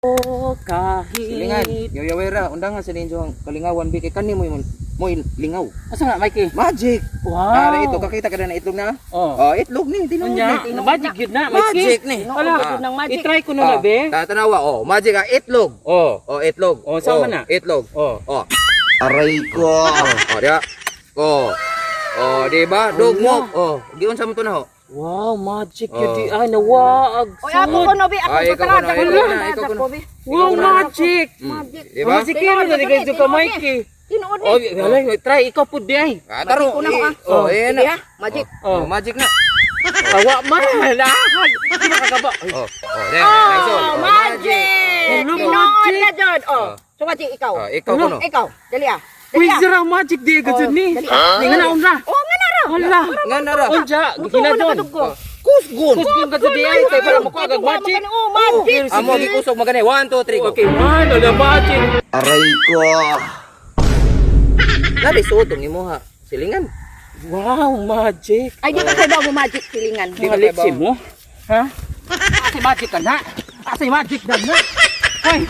kahit Silingan, yoyawera, undangan sa ninyo ang kalingawan bi kay kani mo lingaw. asa na Mikey? Magic. Wow. Para ito kakita ka na itlog na. Oh. Oh, itlog ni, tinuod Unya, ni. magic yun na, Mikey. Magic ni. Wala, ng magic. i-try ko na be. Tatanawa, oh, magic ah, itlog. Oh. Oh, itlog. Oh, sama na. Itlog. Oh. Oh. Aray ko. Oh, dia. Oh. Oh, di ba? Dog mo. Oh, giun sa mo to na ho. Wow, magic Oh. yun di ay nawaag. Oy, ako ko no, bi. Ako Ay, ko ikaw tara. ko na, Ako ikaw na. na, ikaw Ako, na. bi. Wow, magic. Magic. Di ba? Magic yun na di ka Mikey. Tinuod Oh, ni. hala, try ikaw pud di ay. Ah, taro. Magic ko na ho, ah. Oh, ayan Sige na. ha, magic. Oh, magic na. Tawa man. Di makakaba. Ay, Oh, oh, there. Nice one. Oh, magic. Hello, Tinuod magic. na jud. Oh. So magic ikaw. Oh, ikaw ko no. Ikaw. Dali ah. Uy, Dali ah. zara magic di ka jud ni. dali. Ni nga naon ra. Oh, nga na ra. Hala. Nga na ra. Unja, Buto gina mo na doon. kadugko. Kusgon. Kusgon ka jud di ay kay para mo kagag magic. Oh, magic. Amo di kusog magani. 1 2 3 go. Okay, man, wala magic. Aray ko. Labi suotong imo ha. Silingan. Wow, magic. Ay, di ka kay bago magic silingan. Di ka Mga lipsi kaibaw. mo? Ha? Asa magic ka na? Asa magic na na? Hoy,